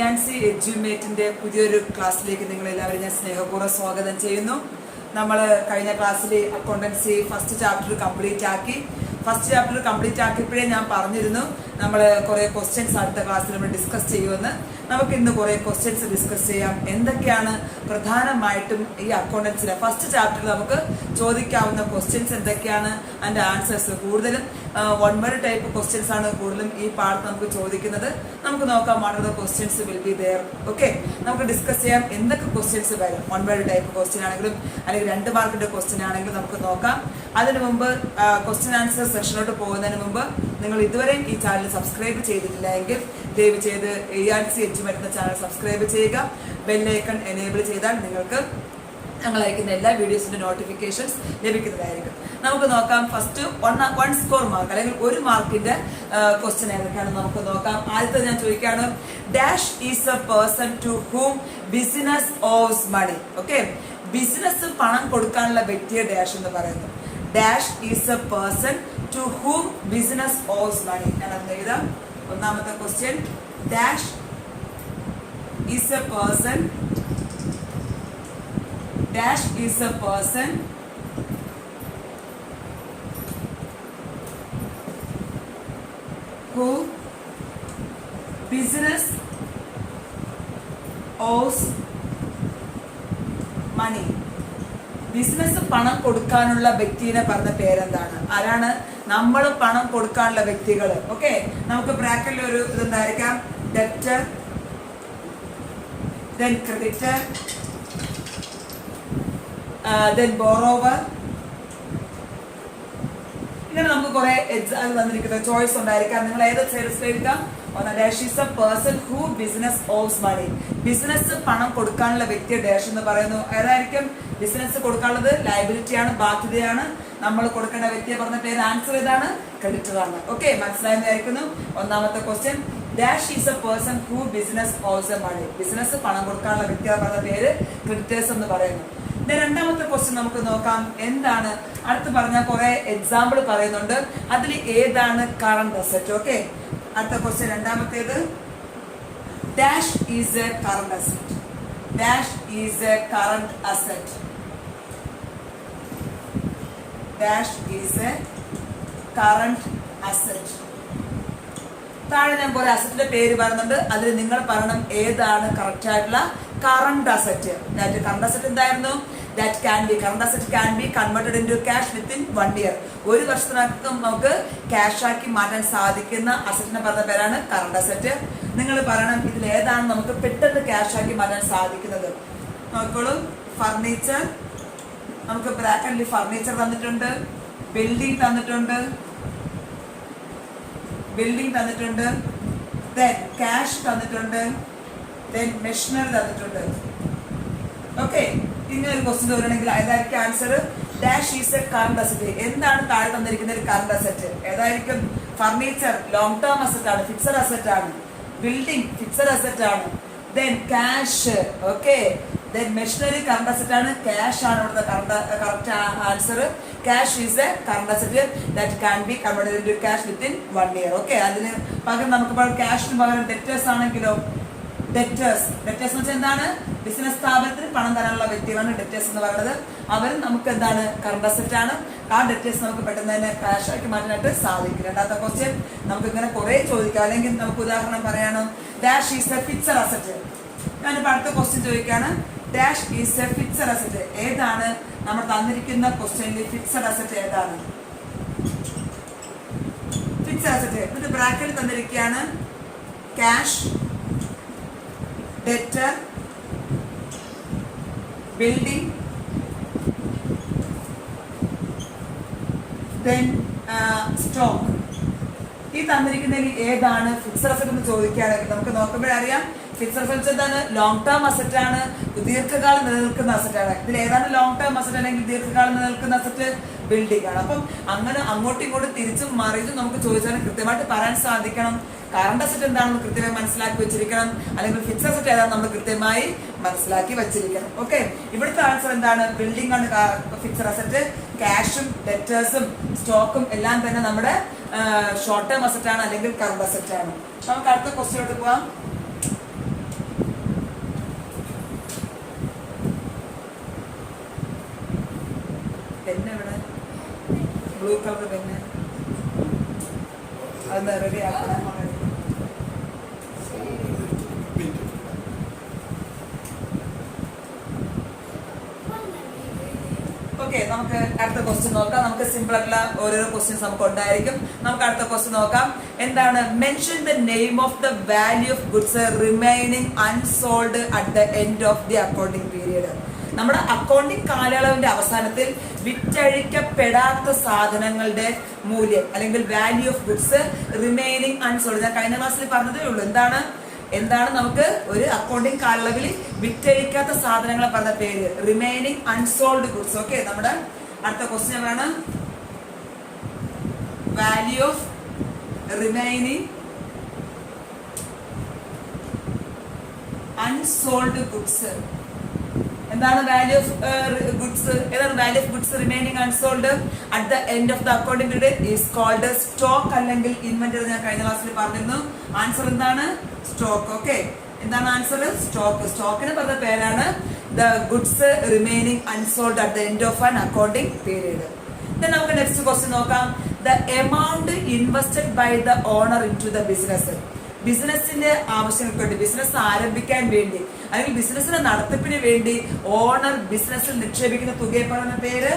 ഇയാൻസി എഡ്യൂമേറ്റിന്റെ പുതിയൊരു ക്ലാസ്സിലേക്ക് നിങ്ങളെല്ലാവരും ഞാൻ സ്നേഹപൂർവ്വം സ്വാഗതം ചെയ്യുന്നു. നമ്മൾ കഴിഞ്ഞ ക്ലാസ്സിൽ അക്കൗണ്ടൻസി ഫസ്റ്റ് ചാപ്റ്റർ കംപ്ലീറ്റ് ആക്കിയപ്പോഴേ ഞാൻ പറഞ്ഞിരുന്നു നമ്മൾ കുറേ ക്വസ്റ്റ്യൻസ് അടുത്ത ക്ലാസ്സിൽ നമ്മൾ ഡിസ്കസ് ചെയ്യുമെന്ന്. നമുക്ക് ഇന്ന് കുറേ ക്വസ്റ്റ്യൻസ് ഡിസ്കസ് ചെയ്യാം. എന്തൊക്കെയാണ് പ്രധാനമായിട്ടും ഈ അക്കൗണ്ടൻസിലെ ഫസ്റ്റ് ചാപ്റ്ററിൽ നമുക്ക് ചോദിക്കാവുന്ന ക്വസ്റ്റ്യൻസ് എന്തൊക്കെയാണ്, അതിൻ്റെ ആൻസേഴ്സ് കൂടുതലും 1 word ടൈപ്പ് ക്വസ്റ്റ്യൻസ് ആണ് കൂടുതലും ഈ പാഠത്ത് നമുക്ക് ചോദിക്കുന്നത്. നമുക്ക് നോക്കാം what are the questions will be there. Okay, നമുക്ക് ഡിസ്കസ് ചെയ്യാം എന്തൊക്കെ ക്വസ്റ്റ്യൻസ് വരും. 1 word ടൈപ്പ് ക്വസ്റ്റ്യൻ ആണെങ്കിലും അല്ലെങ്കിൽ 2 മാർക്കിന്റെ ക്വസ്റ്റ്യൻ ആണെങ്കിലും നമുക്ക് നോക്കാം. അതിനു മുമ്പ് ക്വസ്റ്റ്യൻ ആൻസർ സെഷനോട്ട് പോകുന്നതിന് മുമ്പ് നിങ്ങൾ ഇതുവരെയും ഈ ചാനൽ സബ്സ്ക്രൈബ് ചെയ്തിട്ടില്ല എങ്കിൽ ദയവ് ചെയ്ത് ഇയാൻസി എഡ്യൂമേറ്റ് എന്ന ചാനൽ സബ്സ്ക്രൈബ് ചെയ്യുക. ബെല്ലൈക്കൺ എനേബിൾ ചെയ്താൽ നിങ്ങൾക്ക് ഞങ്ങൾ അയക്കുന്ന എല്ലാ വീഡിയോസിന്റെ നോട്ടിഫിക്കേഷൻസ് ലഭിക്കുന്നതായിരിക്കും. നമുക്ക് നോക്കാം. ഫസ്റ്റ് 1 സ്കോർ മാർക്ക് അല്ലെങ്കിൽ 1 മാർക്കിന്റെ ക്വസ്റ്റ്യൻ ഏതൊക്കെയാണെന്ന് നമുക്ക് നോക്കാം. ആദ്യത്തെ ഞാൻ ചോദിക്കുകയാണ്, dash is a person to whom business owes money. Okay, business പണം കൊടുക്കാനുള്ള വ്യക്തിയെ ഡാഷ് എന്ന് പറയുന്നു. Dash is a person to whom business owes money. ഞാൻ അത് എഴുതാം. ഒന്നാമത്തെ question, dash is a person dash is a person who business owes money. Business പണം കൊടുക്കാനുള്ള വ്യക്തിനെ പറഞ്ഞ പേരെന്താണ്? ആരാണ്? നമ്മൾ പണം കൊടുക്കാനുള്ള വ്യക്തികൾ. ഓക്കെ, നമുക്ക് ബ്രാക്കറ്റിൽ ഒരു ഇതെന്തായിരിക്കാം, debtor, then creditor, then borrower. ഇങ്ങനെ നമുക്ക് കുറെ എക്സാമ്പിൾ വന്നിരിക്കുന്ന ചോയ്സ് ഉണ്ടായിരിക്കാം. നിങ്ങൾ ഏത് എടുക്കാം? Dash is a person who business owes money. Business പണം കൊടുക്കാനുള്ള വ്യക്തി ഡാഷ് എന്ന് പറയുന്നു. ഏതായിരിക്കും? ബിസിനസ് കൊടുക്കാനുള്ളത് ലയബിലിറ്റി ആണ്, ബാധ്യതയാണ്. നമ്മൾ കൊടുക്കേണ്ട വ്യക്തിയെ പറഞ്ഞ പേര് ആൻസർ ഏതാണ്? ക്രെഡിറ്റർ ആണ്. ഓക്കെ, മനസ്സിലായെന്നായിരിക്കുന്നു. ഒന്നാമത്തെ question, dash is a person who business owes a money. Business പണം കൊടുക്കാനുള്ള വ്യക്തിയെ പറഞ്ഞ പേര് ക്രെഡിറ്റേഴ്സ് എന്ന് പറയുന്നു. രണ്ടാമത്തെ ക്വസ്റ്റ്യൻ നമുക്ക് നോക്കാം. എന്താണ് അടുത്ത് പറഞ്ഞ കുറെ എക്സാമ്പിൾ പറയുന്നുണ്ട്, അതിൽ ഏതാണ് കറണ്ട് അസറ്റ്? ഓക്കെ, അടുത്ത ക്വസ്റ്റ്യൻ രണ്ടാമത്തേത്, dash is A current asset. Dash is A current asset. Dash is A current asset. താഴെ ഞാൻ കുറെ അസറ്റിന്റെ പേര് പറയുന്നുണ്ട്, അതിൽ നിങ്ങൾ പറയണം ഏതാണ് കറക്റ്റ് ആയിട്ടുള്ള കറണ്ട് അസറ്റ്. കറണ്ട് അസറ്റ് എന്തായിരുന്നു? That can be, current asset can be converted into cash within 1 year. 1 വർഷത്തിനകം നമുക്ക് ക്യാഷ് ആക്കി മാറ്റാൻ സാധിക്കുന്ന അസറ്റിനെ പറഞ്ഞ പേരാണ് കറണ്ട് അസറ്റ്. നിങ്ങൾ പറയണം ഇതിൽ ഏതാണ് നമുക്ക് പെട്ടെന്ന് ക്യാഷ് ആക്കി മാറ്റാൻ സാധിക്കുന്നത്. നോക്കോളൂ, ഫർണിച്ചർ, നമുക്ക് ബ്രാക്കറ്റിൽ ഫർണിച്ചർ തന്നിട്ടുണ്ട്, ബിൽഡിംഗ് തന്നിട്ടുണ്ട്, then ക്യാഷ് തന്നിട്ടുണ്ട്, then മെഷീനറി തന്നിട്ടുണ്ട്. ഓക്കെ, ഇങ്ങനെ ഒരു ക്വസ്റ്റ്യൻ വരണമെങ്കിൽ ഏതായിരിക്കും answer? Dash is A current asset. എന്താണ് താഴെ തന്നിരിക്കുന്ന ഒരു കറണ്ട് അസറ്റ്? ഏതായിരിക്കും? ഫർണിച്ചർ ലോങ് ടേം അസറ്റ് ആണ്, ഫിക്സഡ് അസറ്റ് ആണ്. ബിൽഡിംഗ് ഫിക്സഡ് അസറ്റ് ആണ്. then cash, okay, then machinery current asset ആണ്, ക്യാഷ് ആണ് ഇവിടുത്തെ correct answer. Cash is A current asset that can be converted into cash within 1 year. Okay, അതിന് പകരം നമുക്ക് ക്യാഷിന് പകരം ഡെറ്റേഴ്സ് ആണെങ്കിലോ, ഡെറ്റേഴ്സ് എന്ന് വെച്ചാൽ എന്താണ്? ബിസിനസ് സ്ഥാപനത്തിന് പണം തരാനുള്ള വ്യക്തികളാണ് ഡെറ്റേഴ്സ് എന്ന് പറയുന്നത്. അവരും നമുക്ക് എന്താണ്? കറണ്ട് അസറ്റ് ആണ്. ആ ഡെറ്റേഴ്സ് നമുക്ക് പെട്ടെന്ന് തന്നെ ക്യാഷ് ആക്കി മാറ്റാനായിട്ട് സാധിക്കും. രണ്ടാമത്തെ ക്വസ്റ്റ്യൻ നമുക്ക് ഇങ്ങനെ കുറെ ചോദിക്കാം, അല്ലെങ്കിൽ നമുക്ക് ഉദാഹരണം പറയണം, dash is a fixed asset. ഞാനിപ്പോൾ അടുത്ത ക്വസ്റ്റ്യൻ ചോദിക്കുകയാണ്, dash is a fixed asset. ഏതാണ് നമ്മൾ തന്നിരിക്കുന്ന ക്വസ്റ്റ്യനിൽ ഫിക്സഡ് അസറ്റ് ഏതാണ്? ഫിക്സഡ് അസറ്റ് ഇത് ബ്രാക്കറ്റിൽ തന്നിരിക്കുകയാണ്, cash, debtor, building, then stock. ഈ തന്നിരിക്കുന്നതിൽ ഏതാണ് ഫിക്സഡ് അസറ്റ് എന്ന് ചോദിക്കുകയാണെങ്കിൽ നമുക്ക് നോക്കുമ്പോഴറിയാം, ഫിക്സഡ് അസറ്റ് എന്താണ്? ലോങ് ടേം അസറ്റ് ആണ്, ദീർഘകാലം നിലനിൽക്കുന്ന അസറ്റ് ആണ്. ഇതിൽ ഏതാണ് ലോങ് ടേം അസറ്റ് അല്ലെങ്കിൽ ദീർഘകാലം നിലനിൽക്കുന്ന അസറ്റ്? ബിൽഡിംഗ് ആണ്. അപ്പം അങ്ങനെ അങ്ങോട്ടും ഇങ്ങോട്ടും തിരിച്ചും മറിച്ചും നമുക്ക് ചോദിച്ചാൽ കൃത്യമായിട്ട് പറയാൻ സാധിക്കണം. കറണ്ട് അസറ്റ് എന്താണെന്ന് കൃത്യമായി മനസ്സിലാക്കി വെച്ചിരിക്കണം, അല്ലെങ്കിൽ ഫിക്സഡ് അസറ്റ് ഏതാണെന്ന് നമ്മൾ കൃത്യമായി മനസ്സിലാക്കി വെച്ചിരിക്കണം. ഓക്കെ, ഇവിടുത്തെ ആൻസർ എന്താണ്? ബിൽഡിംഗ് ആണ് ഫിക്സഡ് അസറ്റ്. ക്യാഷും ഡെറ്റേഴ്സും സ്റ്റോക്കും എല്ലാം തന്നെ നമ്മുടെ ഷോർട്ട് ടേം അസറ്റ് ആണ് അല്ലെങ്കിൽ കറണ്ട് അസറ്റ് ആണ്. നമുക്ക് അടുത്ത ക്വസ്റ്റ്യനോട്ട് പോവാം. പെണ്ണ് എവിടെ? ബ്ലൂ കളർ പെണ്ണ് അത് റെഡി ആക്കണം. ഓക്കെ, നമുക്ക് അടുത്ത ക്വസ്റ്റ്യൻ നോക്കാം. നമുക്ക് സിമ്പിൾ ആയിട്ടുള്ള ഓരോരോ ക്വസ്റ്റ്യൻസ് നമുക്ക് ഉണ്ടായിരിക്കും. നമുക്ക് അടുത്ത ക്വസ്റ്റ്യൻ നോക്കാം. എന്താണ്? Mention the name of the value of goods remaining unsold at the end of the accounting period. നമ്മുടെ അക്കൗണ്ടിങ് കാലയളവിന്റെ അവസാനത്തിൽ വിറ്റഴിക്കപ്പെടാത്ത സാധനങ്ങളുടെ മൂല്യം അല്ലെങ്കിൽ value of goods remaining unsold. ഞാൻ കഴിഞ്ഞ ക്ലാസ്സിൽ പറഞ്ഞതേ ഉള്ളൂ. എന്താണ് നമുക്ക് ഒരു അക്കൗണ്ടിങ് കാലയളവിൽ വിറ്റഴിക്കാത്ത സാധനങ്ങളെ പറഞ്ഞ പേര് റിമൈനിങ് അൺസോൾഡ് ഗുഡ്സ്. ഓക്കെ, നമ്മുടെ അടുത്ത ക്വസ്റ്റ്യൻ ആണ് value of remaining unsold goods. എന്താണ് വാല്യൂ ഓഫ് ഗുഡ്സ്? ഏതാണ് value of goods remaining unsold at the end of the accounting period is called stock അല്ലെങ്കിൽ ഇൻവെന്ററി. ഞാൻ കഴിഞ്ഞ ക്ലാസ്സിൽ പറഞ്ഞിരുന്നു. ആൻസർ എന്താണ്? സ്റ്റോക്ക്. ഓക്കെ, എന്താണ് ആൻസർ? സ്റ്റോക്ക്. സ്റ്റോക്കിന് പറഞ്ഞ പേരാണ് the goods remaining unsold at the end of an accounting period. നമുക്ക് നെക്സ്റ്റ് ക്വസ്റ്റ്യൻ നോക്കാം. The amount invested by the owner into the business. ബിസിനസിന്റെ ആവശ്യങ്ങൾക്ക് വേണ്ടി, ബിസിനസ് ആരംഭിക്കാൻ വേണ്ടി അല്ലെങ്കിൽ ബിസിനസിന്റെ നടത്തിപ്പിന് വേണ്ടി ഓണർ ബിസിനസ്സിൽ നിക്ഷേപിക്കുന്ന തുകയെ പറയുന്ന പേര്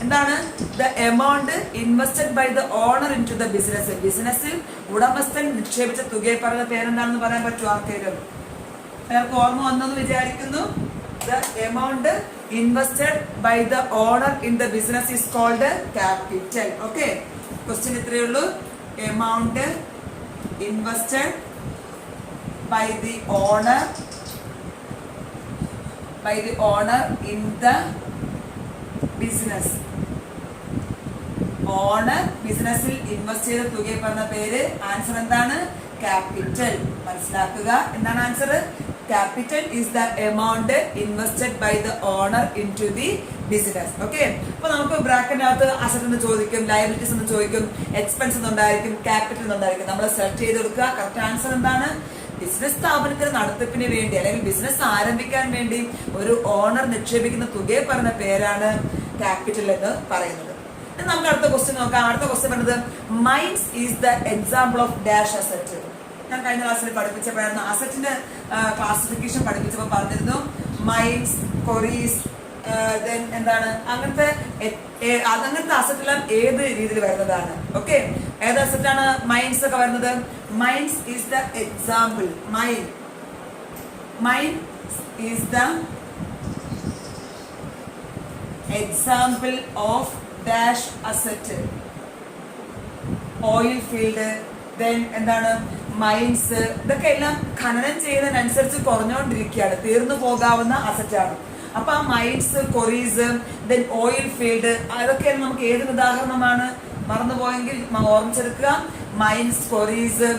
എന്താണ്? The amount invested by the owner into the business. ബിസിനസ്സിൽ ഉടമസ്ഥൻ നിക്ഷേപിച്ച തുകയെ പറയുന്ന പേരെന്താണെന്ന് പറയാൻ പറ്റുമോ ആർക്കെങ്കിലും? എല്ലാവർക്കും ഓർമ്മ വന്നെന്ന് വിചാരിക്കുന്നു. The amount invested by the owner in the business is called capital. Okay, question ഇത്രയേ ഉള്ളൂ. Amount invested by the owner in the business. Owner ബിസിനസ്സിൽ ഇൻവെസ്റ്റ് ചെയ്ത തുകയെ പറഞ്ഞ പേര് ആൻസർ എന്താണ്? ക്യാപിറ്റൽ. മനസ്സിലാക്കുക, എന്താണ് answer? Capital is the amount invested by the owner into the business. Okay, അപ്പൊ നമുക്ക് ബ്രാക്കറ്റിനകത്ത് അസറ്റ് എന്ന് ചോദിക്കും, ലയബിലിറ്റീസ് എന്ന് ചോദിക്കും, എക്സ്പെൻസ് എന്നുണ്ടായിരിക്കും, ക്യാപിറ്റൽ എന്നുണ്ടായിരിക്കും. നമ്മൾ സെലക്ട് ചെയ്ത് കൊടുക്കുക. കറക്റ്റ് ആൻസർ എന്താണ്? ബിസിനസ് സ്ഥാപനത്തിന് നടത്തിപ്പിന് വേണ്ടി അല്ലെങ്കിൽ ബിസിനസ് ആരംഭിക്കാൻ വേണ്ടി ഒരു ഓണർ നിക്ഷേപിക്കുന്ന തുകയെ പറഞ്ഞ പേരാണ് ക്യാപിറ്റൽ എന്ന് പറയുന്നത്. നമുക്ക് അടുത്ത ക്വസ്റ്റ്യൻ നോക്കാം. അടുത്ത ക്വസ്റ്റ്യൻ പറഞ്ഞത് mines is the example of dash asset. ഞാൻ കഴിഞ്ഞ ക്ലാസ്സിൽ പഠിപ്പിച്ചപ്പോഴായിരുന്നു അസറ്റിന്റെ ക്ലാസിഫിക്കേഷൻ പഠിപ്പിച്ചപ്പോൾ പറഞ്ഞിരുന്നു മൈൻസ്, കൊറീസ്, എന്താണ് അങ്ങനത്തെ അസറ്റ് എല്ലാം ഏത് രീതിയിൽ വരുന്നതാണ്. ഓക്കെ, ഏത് അസറ്റാണ് മൈൻസ് ഒക്കെ വരുന്നത്? Mines is the example. Mine is the example of dash asset. Oil field, എന്താണ് മൈൻസ്, ഇതൊക്കെ എല്ലാം ഖനനം ചെയ്യുന്നതിനനുസരിച്ച് കുറഞ്ഞുകൊണ്ടിരിക്കുകയാണ്, തീർന്നു പോകാവുന്ന അസറ്റാണ്. അപ്പൊ ആ മൈൻസ്, കൊറീസ്, ഓയിൽ ഫീൽഡ്, അതൊക്കെ നമുക്ക് ഏതൊരു ഉദാഹരണമാണ്? മറന്നുപോയെങ്കിൽ ഓർമ്മിച്ചെടുക്കുക. മൈൻസ്, കൊറീസ്,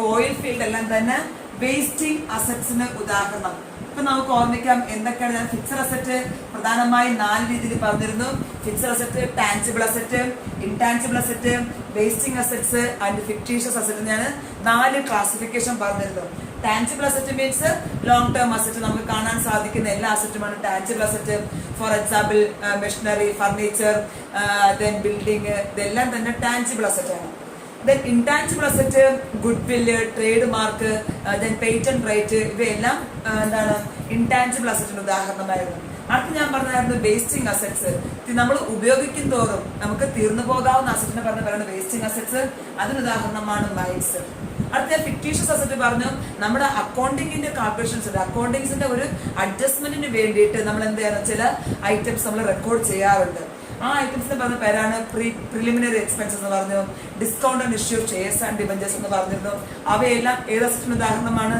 ഓയിൽ ഫീൽഡ് എല്ലാം തന്നെ വേസ്റ്റിംഗ് അസറ്റ്സിന് ഉദാഹരണം. ഇപ്പൊ നമുക്ക് ഓർമ്മിക്കാം എന്തൊക്കെയാണ്. ഞാൻ ഫിക്സഡ് അസറ്റ് പ്രധാനമായും 4 രീതിയിൽ പറഞ്ഞിരുന്നു. Fixed asset, tangible asset, intangible asset, wasting assets and fictitious asset. ഞാൻ 4 ക്ലാസിഫിക്കേഷൻ പറഞ്ഞിരുന്നു. Tangible asset means long term asset, നമുക്ക് കാണാൻ സാധിക്കുന്ന എല്ലാ അസറ്റുമാണ് tangible asset. For example machinery, furniture, building, ഇതെല്ലാം തന്നെ ടാൻജിബിൾ അസറ്റ് ആണ്. Intangible asset goodwill, trade mark, patent right, ഇവയെല്ലാം എന്താണ് ഇൻടാൻജിബിൾ അസറ്റിന് ഉദാഹരണമായിരുന്നു. അടുത്ത് ഞാൻ പറഞ്ഞായിരുന്നു വേസ്റ്റിംഗ് അസറ്റ്സ്. നമ്മൾ ഉപയോഗിക്കും തോറും നമുക്ക് തീർന്നു പോകാവുന്ന അസറ്റിനെ പറയുന്നത് വേസ്റ്റിംഗ് അസറ്റ്സ്. അതിന് ഉദാഹരണമാണ് മൈൻസ്. അടുത്ത ഫിക്ടീഷ്യസ് അസറ്റ് പറഞ്ഞു. നമ്മുടെ അക്കൗണ്ടിങ്ങിന്റെ കാൽക്കുലേഷൻസ് ഉണ്ട്. അക്കൗണ്ടിങ്സിന്റെ ഒരു അഡ്ജസ്റ്റ്മെന്റിന് വേണ്ടിയിട്ട് നമ്മൾ എന്ത് ചെയ്യണം, ചില ഐറ്റംസ് നമ്മൾ റെക്കോർഡ് ചെയ്യാറുണ്ട്. ആ ഐറ്റംസിന് പറഞ്ഞ പേരാണ് പ്രിലിമിനറി എക്സ്പെൻസസ് എന്ന് പറഞ്ഞു. Discount and issue of shares and debentures എന്ന് പറഞ്ഞിരുന്നു. അവയെല്ലാം ഏത് അസറ്റിന് ഉദാഹരണമാണ്?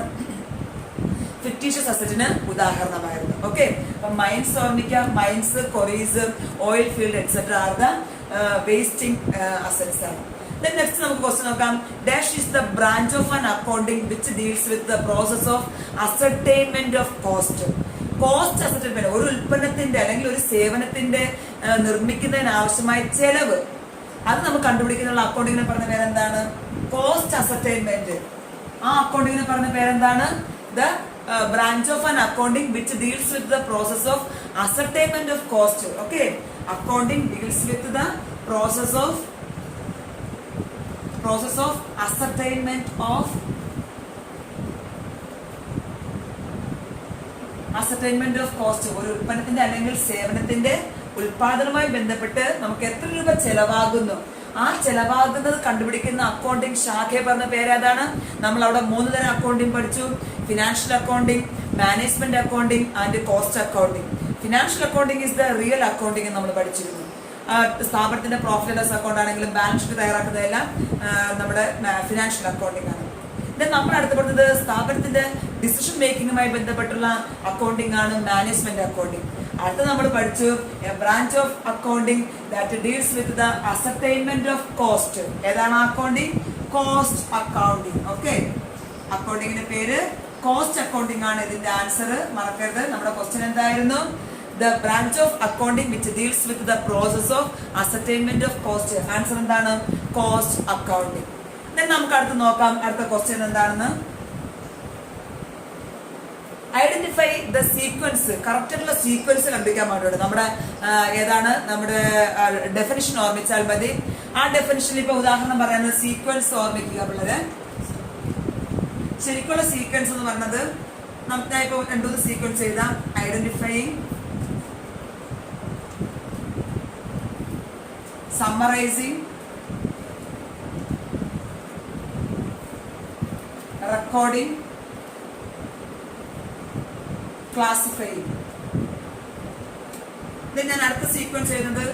ഫിക്ടീഷ്യസ് അസറ്റിന് ഉദാഹരണമായിരുന്നു. ഓക്കെ, അപ്പൊ മൈൻസ് ഓർമ്മിക്കാം. Mines, quarries, oil field etcetera are the wasting assets ആണ്. നെക്സ്റ്റ് നമുക്ക് ക്വസ്റ്റ്യൻ നോക്കാം. Dash is the branch of an accounting which deals with the process of ascertainment of cost. Cost ascertainment, ഒരു ഉൽപ്പന്നത്തിന്റെ അല്ലെങ്കിൽ ഒരു സേവനത്തിന്റെ നിർമ്മിക്കുന്നതിന് ആവശ്യമായ ചെലവ്, അത് നമുക്ക് കണ്ടുപിടിക്കുന്ന അക്കൗണ്ടിങ്ങിനെ പറഞ്ഞ പേരെന്താണ്? Cost ascertainment. ആ അക്കൗണ്ടിങ്ങിനെ പറഞ്ഞ പേരെന്താണ്? The branch of an accounting which deals with the process of ascertainment of cost. Okay, accounting deals with the process of ascertainment of cost. ഒരു ഉൽപ്പന്നത്തിന്റെ അല്ലെങ്കിൽ സേവനത്തിന്റെ ഉൽപാദനവുമായി ബന്ധപ്പെട്ട് നമുക്ക് എത്ര രൂപ ചെലവാകുന്നു, ആ ചെലവാകുന്നത് കണ്ടുപിടിക്കുന്ന അക്കൗണ്ടിങ് ശാഖയെ പറഞ്ഞ പേരേതാണ്? നമ്മൾ അവിടെ 3 തരം അക്കൗണ്ടിങ് പഠിച്ചു. Financial accounting, management accounting and cost accounting. Financial accounting is the real accounting നമ്മൾ പഠിച്ചിരുന്നു. സ്ഥാപനത്തിന്റെ പ്രോഫിറ്റ് ആൻഡ് ലോസ് അക്കൗണ്ട് ആണെങ്കിലും ബാലൻസ് ഷീറ്റ് തയ്യാറാക്കുന്നതെല്ലാം നമ്മുടെ ഫിനാൻഷ്യൽ അക്കൗണ്ടിങ് ആണ്. നമ്മൾ അടുത്ത് പറഞ്ഞത് സ്ഥാപനത്തിന്റെ ഡിസിഷൻ മേക്കിങ്ങുമായി ബന്ധപ്പെട്ടുള്ള അക്കൗണ്ടിങ് ആണ് മാനേജ്മെന്റ് അക്കൗണ്ടിങ്. അടുത്ത നമ്മൾ പഠിച്ചു branch of accounting that deals with the ascertainment of cost. ഏതാണ് അക്കൗണ്ടിങ്? Cost accounting. ഓക്കെ, അക്കൗണ്ടിങ്ങിന്റെ പേര് കോസ്റ്റ് അക്കൗണ്ടിങ് ആണ്. ഇതിന്റെ ആൻസർ മറക്കരുത്. നമ്മുടെ ക്വസ്റ്റ്യൻ എന്തായിരുന്നു? The branch of accounting which deals with the process of ascertainment of cost. Answer എന്താണ്? Cost accounting. നമുക്ക് അടുത്ത് നോക്കാം അടുത്ത ക്വസ്റ്റ്യൻ എന്താണെന്ന്. Identify the sequence. കറക്റ്റ് ആയിട്ടുള്ള സീക്വൻസ് കണ്ടുപിടിക്കാൻ വേണ്ടിയിട്ട് നമ്മുടെ ഏതാണ് നമ്മുടെ ഡെഫിനിഷൻ ഓർമ്മിച്ചാൽ മതി. ആ ഡെഫിനിഷനിൽ ഇപ്പൊ ഉദാഹരണം പറയുന്നത് സീക്വൻസ് ഓർമ്മിക്കുക പിള്ളേരെ. ശരിക്കുള്ള സീക്വൻസ് എന്ന് പറഞ്ഞത് നമുക്ക് ഇപ്പൊ 2 സീക്വൻസ് എഴുതാം. Identifying, summarising, recording, classifying. ഞാൻ അടുത്ത സീക്വൻസ് ചെയ്യുന്നത്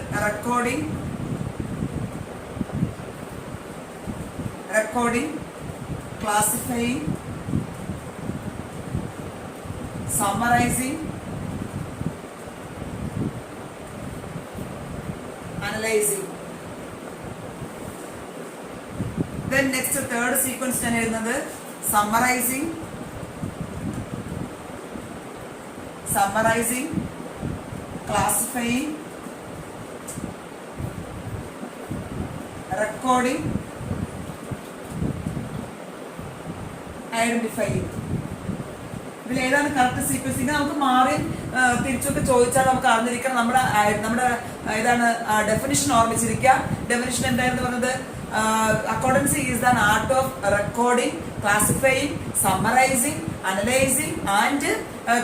recording, classifying, summarising, analysing. Then next third sequence ഞാൻ എഴുതുന്നത് സമ്മറൈസിങ്, ക്ലാസിഫൈയിങ്, റെക്കോർഡിംഗ്, ഐഡന്റിഫൈയിങ്. ഇതിൽ ഏതാണ് കറക്റ്റ് സീക്വൻസ്? ഇത് നമുക്ക് മാറി തിരിച്ചൊക്കെ ചോദിച്ചാൽ നമുക്ക് അറിഞ്ഞിരിക്കണം. നമ്മുടെ ഏതാണ് ഡെഫിനിഷൻ ഓർമ്മിച്ചിരിക്കുക. ഡെഫിനിഷൻ എന്തായിരുന്നു പറഞ്ഞത്? Accountancy is an art of recording, classifying, summarizing, analyzing and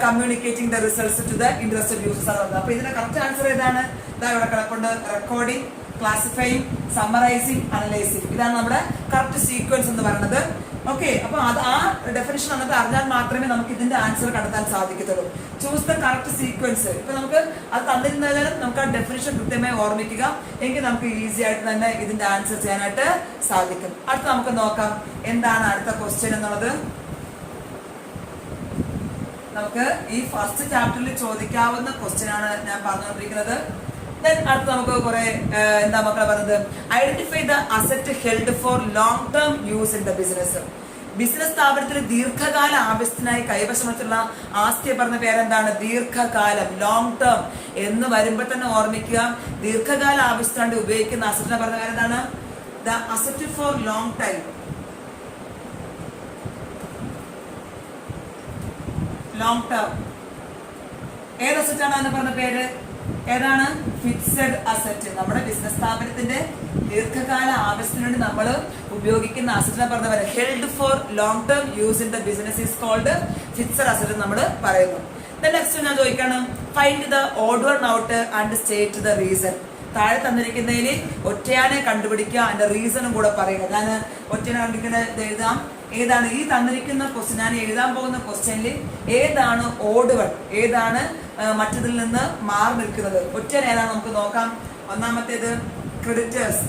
communicating the results to the interested users. അപ്പോൾ ഇതിന്റെ കറക്റ്റ് ആൻസർ ഏതാണ്? ഇതാ ഇവിടെ കിടപ്പുണ്ട്. Recording, classifying, summarising, analysing. ഇതാണ് നമ്മുടെ കറക്റ്റ് സീക്വൻസ് എന്ന് പറയുന്നത്. ഓക്കെ, അപ്പൊ അത് ആ ഡെഫിനിഷൻ നമുക്ക് അറിഞ്ഞാൽ മാത്രമേ നമുക്ക് ഇതിന്റെ ആൻസർ കണ്ടെത്താൻ സാധിക്കത്തുള്ളൂ. Choose the correct sequence. ഇപ്പൊ നമുക്ക് അത് തന്നിരുന്നാലും നമുക്ക് ആ ഡെഫിനിഷൻ കൃത്യമായി ഓർമ്മിക്കുക. എങ്കിൽ നമുക്ക് ഈസി ആയിട്ട് തന്നെ ഇതിന്റെ ആൻസർ ചെയ്യാനായിട്ട് സാധിക്കും. അടുത്ത നമുക്ക് നോക്കാം എന്താണ് അടുത്ത ക്വസ്റ്റ്യൻ എന്നുള്ളത്. നമുക്ക് ഈ ഫസ്റ്റ് ചാപ്റ്ററിൽ ചോദിക്കാവുന്ന ക്വസ്റ്റ്യൻ ആണ് ഞാൻ പറഞ്ഞുകൊണ്ടിരിക്കുന്നത്. അടുത്ത് നമുക്ക് കുറെ എന്താ മക്കളെ പറഞ്ഞത്? Identify the asset held for long term use in the business. Business സ്ഥാപനത്തിൽ ദീർഘകാല ആവശ്യത്തിനായി കൈവശമുള്ള ആസ്തിയെ പറഞ്ഞ പേരെന്താണ്? ദീർഘകാലം, ലോങ് ടേം എന്ന് വരുമ്പോൾ തന്നെ ഓർമ്മിക്കുക. ദീർഘകാല ആവശ്യത്തിനായി ഉപയോഗിക്കുന്ന അസറ്റിനെ പറഞ്ഞ പേരെന്താണ്? The asset for long time. Long term ഏത് അസറ്റാണ് അതിന് പറഞ്ഞ പേര്? ഏതാണ്? Fixed asset. നമ്മുടെ ബിസിനസ് സ്ഥാപനത്തിന്റെ ദീർഘകാല ആവശ്യത്തിന് വേണ്ടി നമ്മൾ ഉപയോഗിക്കുന്ന അസറ്റിനെ പറഞ്ഞ പോലെ held for long term use in the business is called fixed asset നമ്മൾ പറയുന്നു. നെക്സ്റ്റ് ഞാൻ ചോദിക്കണം, find the odd one out and state the reason. താഴെ തന്നിരിക്കുന്നതിൽ ഒറ്റയാനെ കണ്ടുപിടിക്കുക, അതിന്റെ റീസണും കൂടെ പറയുക. ഞാൻ ഒറ്റയാനെ കണ്ടുപിടിക്കുന്നത് എഴുതാം. ഏതാണ് ഈ തന്നിരിക്കുന്ന ക്വസ്റ്റ്യൻ? ഞാൻ എഴുതാൻ പോകുന്ന ക്വസ്റ്റ്യനിൽ ഏതാണ് ഓഡ് വൺ, ഏതാണ് മറ്റതിൽ നിന്ന് മാറി നിൽക്കുന്നത്? ഒറ്റയാൻ ഏതാണ് നമുക്ക് നോക്കാം. ഒന്നാമത്തേത് ക്രെഡിറ്റേഴ്സ്.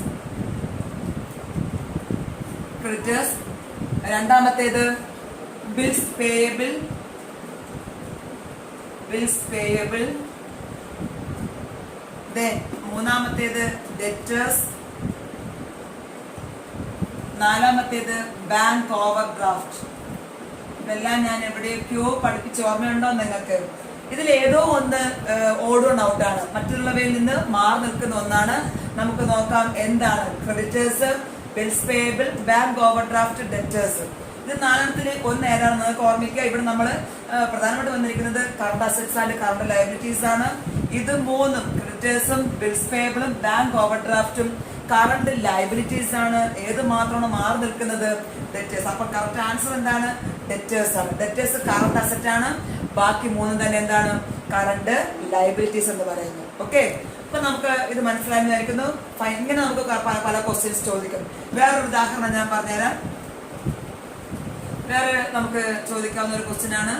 രണ്ടാമത്തേത് ബിൽസ് പേയബിൾ. മൂന്നാമത്തേത് ഡെറ്റേഴ്സ്. നാലാമത്തേത് ബാങ്ക് ഓവർ ഡ്രാഫ്റ്റ്. ഇതെല്ലാം ഞാൻ എവിടെയൊക്കെയോ പഠിപ്പിച്ച് ഓർമ്മയുണ്ടോ നിങ്ങൾക്ക്? ഇതിൽ ഏതോ ഒന്ന് ഓഡ് വൺ ഔട്ട് ആണ്, മറ്റുള്ളവയിൽ നിന്ന് മാറി നിൽക്കുന്ന ഒന്നാണ്. നമുക്ക് നോക്കാം എന്താണ്. Creditors, bills payable, bank over draft, debtors. ഇത് നാലെണ്ണത്തിൽ ഒന്ന് ഏതാണ് നിങ്ങൾക്ക് ഓർമ്മിക്കുക. ഇവിടെ നമ്മൾ പ്രധാനമായിട്ട് വന്നിരിക്കുന്നത് current assets and current liabilities ആണ്. ഇത് മൂന്നും ക്രെഡിറ്റേഴ്സും ബിൽസ് പേയബിളും ബാങ്ക് ഓവർ ഡ്രാഫ്റ്റും കറണ്ട് ലയബിലിറ്റീസ് ആണ്. ഏത് മാത്രമാണ് മാറി നിൽക്കുന്നത്? ഡെറ്റേഴ്സ്. അപ്പൊ കറക്റ്റ് ആൻസർ എന്താണ്? ഡെറ്റേഴ്സ് ആണ്. ഡെറ്റേഴ്സ് കറണ്ട് അസറ്റ് ആണ്. ബാക്കി മൂന്നും തന്നെ എന്താണ്? കറണ്ട് ലയബിലിറ്റീസ് എന്ന് പറയുന്നു. ഓക്കെ, അപ്പൊ നമുക്ക് ഇത് മനസ്സിലായെന്ന് വിചാരിക്കുന്നു. ഇങ്ങനെ നമുക്ക് പല ക്വസ്റ്റ്യൻസ് ചോദിക്കും. വേറൊരു ഉദാഹരണം ഞാൻ പറഞ്ഞുതരാം. വേറെ നമുക്ക് ചോദിക്കാവുന്ന ഒരു ക്വസ്റ്റ്യൻ ആണ്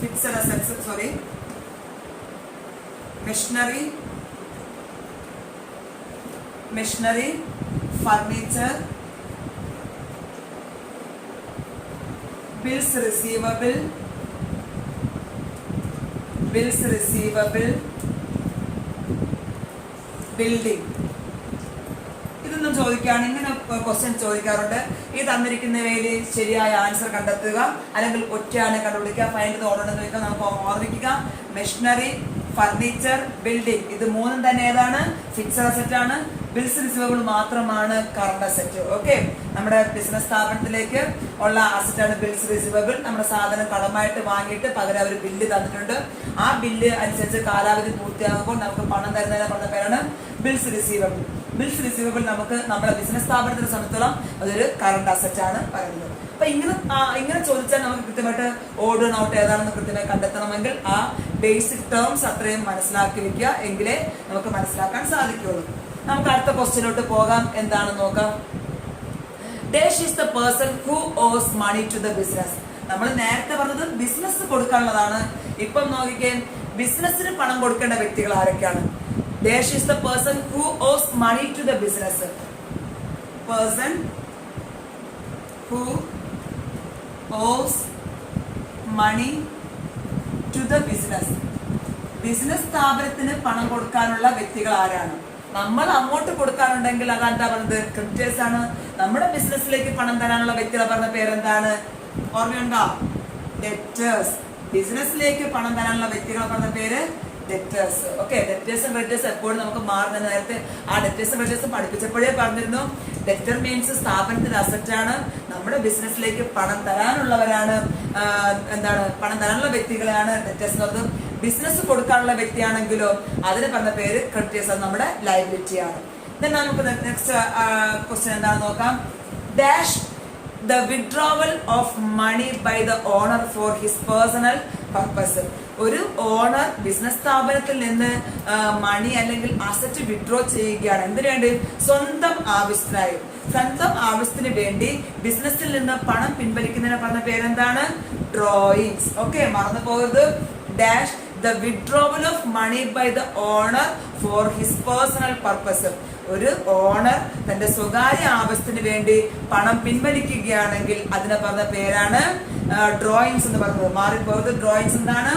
fixed assets machinery furniture bills receivable building. ഇതൊന്നും ചോദിക്കുകയാണ്. ഇങ്ങനെ ക്വസ്റ്റ്യൻ ചോദിക്കാറുണ്ട്. ഈ തന്നിരിക്കുന്നവയിൽ ശരിയായ ആൻസർ കണ്ടെത്തുക, അല്ലെങ്കിൽ ഒറ്റയാണ് കണ്ടുപിടിക്കുക. ഫൈൻഡ് ദ ഓർഡർ എന്ന് ചോദിക്കുക. നമുക്ക് ഓർമ്മിക്കുക, മെഷീനറി, ഫർണിച്ചർ, ബിൽഡിംഗ്. ഇത് മൂന്നും തന്നെ ഏതാണ്? ഫിക്സഡ് അസറ്റ് ആണ്. ബിൽസ് റിസീവബിൾ മാത്രമാണ് കറണ്ട് അസറ്റ്. ഓക്കെ, നമ്മുടെ ബിസിനസ് സ്ഥാപനത്തിലേക്ക് ഉള്ള അസറ്റാണ് ബിൽസ് റിസീവബിൾ. നമ്മുടെ സാധനം കടമായിട്ട് വാങ്ങിയിട്ട് പകരം അവർ ബില്ല് തന്നിട്ടുണ്ട്. ആ ബില്ല് അനുസരിച്ച് കാലാവധി പൂർത്തിയാകുമ്പോൾ നമുക്ക് പണം തരുന്നതിനെ പറഞ്ഞ പേരാണ് ബിൽസ് റിസീവബിൾ. ബിൽസ് റിസീവബിൾ നമുക്ക് നമ്മുടെ ബിസിനസ് സ്ഥാപനത്തിനെ സംബന്ധിച്ചോളം അതൊരു കറണ്ട് അസറ്റ് ആണ് പറയുന്നത്. അപ്പൊ ഇങ്ങനെ ചോദിച്ചാൽ നമുക്ക് കൃത്യമായിട്ട് ഓഡ് നോട്ട് ഏതാണെന്ന് കൃത്യമായി കണ്ടെത്തണമെങ്കിൽ ആ ബേസിക് ടേംസ് അത്രയും മനസ്സിലാക്കി വെക്കുക, എങ്കിലേ നമുക്ക് മനസ്സിലാക്കാൻ സാധിക്കുകയുള്ളൂ. നമുക്ക് അടുത്ത ക്വസ്റ്റ്യനിലോട്ട് പോകാം. എന്താണെന്ന് നോക്കാം. Dash is the person who owes money to the business. നമ്മൾ നേരത്തെ പറഞ്ഞത് ബിസിനസ് കൊടുക്കാനുള്ളതാണ്. ഇപ്പം നോക്കിക്കേ, ബിസിനസ്സിന് പണം കൊടുക്കേണ്ട വ്യക്തികൾ ആരൊക്കെയാണ്? Dash is the person who owes money to the business. Person who owes money to the business. Business സ്ഥാപനത്തിന് പണം കൊടുക്കാനുള്ള വ്യക്തികൾ ആരാണ്? നമ്മൾ അങ്ങോട്ട് കൊടുക്കാനുണ്ടെങ്കിൽ അതെന്താ പറഞ്ഞത്? ക്രെഡിറ്റേഴ്സ് ആണ്. നമ്മുടെ ബിസിനസ്സിലേക്ക് പണം തരാനുള്ള വ്യക്തികളെ പറഞ്ഞ പേരെന്താണ്? ഓർമ്മയുണ്ടോ? ഡെറ്റേഴ്സ്. ബിസിനസ്സിലേക്ക് പണം തരാനുള്ള വ്യക്തികളെ പറഞ്ഞ പേര് ഡെറ്റേഴ്സ്. ഓക്കെ, ഡെറ്റേഴ്സും ക്രെഡിറ്റേഴ്സ് എപ്പോഴും നമുക്ക് മാറുന്നത്. നേരത്തെ ആ ഡെറ്റേഴ്സും ക്രെഡിറ്റേഴ്സും പഠിപ്പിച്ചപ്പോഴേ പറഞ്ഞിരുന്നു. ഡെറ്റർ മീൻസ് സ്ഥാപനത്തിന്റെ അസറ്റ് ആണ്. നമ്മുടെ ബിസിനസ്സിലേക്ക് പണം തരാനുള്ളവരാണ്. പണം തരാനുള്ള വ്യക്തികളാണ് ഡെറ്റേഴ്സ് എന്ന് പറഞ്ഞത്. ബിസിനസ് കൊടുക്കാനുള്ള വ്യക്തിയാണെങ്കിലോ അതിന് പറഞ്ഞ പേര് ക്രെഡിറ്റേഴ്സ്. അത് നമ്മുടെ ലയബിലിറ്റി ആണ്. നമുക്ക് നെക്സ്റ്റ് ക്വസ്റ്റ്യൻ എന്താണെന്ന് നോക്കാം. Dash the withdrawal of money by the owner for his personal purpose. ഒരു ഓണർ ബിസിനസ് സ്ഥാപനത്തിൽ നിന്ന് മണി അല്ലെങ്കിൽ അസറ്റ് വിഡ്രോ ചെയ്യുകയാണ്. എന്തിനു വേണ്ടി? സ്വന്തം ആവശ്യത്തിനായി. സ്വന്തം ആവശ്യത്തിന് വേണ്ടി ബിസിനസ്സിൽ നിന്ന് പണം പിൻവലിക്കുന്നതിനെ പറഞ്ഞ പേരെന്താണ്? ഡ്രോയിങ്സ്. ഓക്കെ, മറന്നു പോകരുത്. Dash the withdrawal of money by the owner for his personal purpose. ഒരു ഓണർ തന്റെ സ്വകാര്യ ആവശ്യത്തിന് വേണ്ടി പണം പിൻവലിക്കുകയാണെങ്കിൽ അതിനെ പറഞ്ഞ പേരാണ് ഡ്രോയിങ്സ് എന്ന് പറയുന്നത്. മാറിപ്പോയത്. ഡ്രോയിങ്സ് എന്താണ്?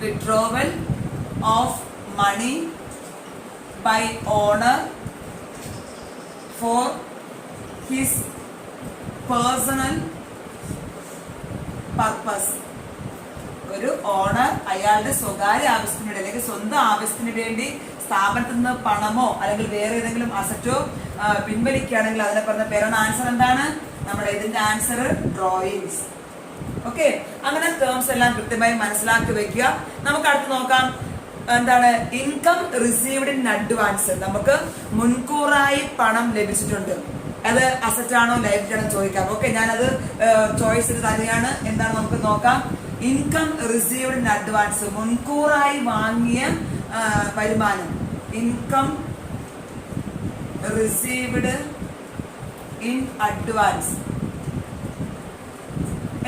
Withdrawal of money by owner for his personal purpose. ഒരു ഓണർ അയാളുടെ സ്വകാര്യ ആവശ്യത്തിന് വേണ്ടി അല്ലെങ്കിൽ സ്വന്തം ആവശ്യത്തിന് വേണ്ടി സ്ഥാപനത്തിൽ നിന്ന് പണമോ അല്ലെങ്കിൽ വേറെ ഏതെങ്കിലും അസറ്റോ പിൻവലിക്കുകയാണെങ്കിൽ അതിനെ പറഞ്ഞ പേരാണ്. ആൻസർ എന്താണ്? നമ്മുടെ ഇതിന്റെ ആൻസർ ഡ്രോയിങ്സ്. ഓക്കെ, അങ്ങനെ ടേംസ് എല്ലാം കൃത്യമായി മനസ്സിലാക്കി വെക്കുക. നമുക്ക് അടുത്ത് നോക്കാം. എന്താണ്? Income received in advance. നമുക്ക് മുൻകൂറായി പണം ലഭിച്ചിട്ടുണ്ട്. അത് അസറ്റ് ആണോ ലയബിലിറ്റി ആണോ ചോദിക്കാം. ഓക്കെ, ഞാനത് ചോയ്സ് തന്നെയാണ്. എന്താണ് നമുക്ക് നോക്കാം. Income received in advance. മുൻകൂറായി വാങ്ങിയ വരുമാനം. ഇൻകം റിസീവ്ഡ് ഇൻ അഡ്വാൻസ്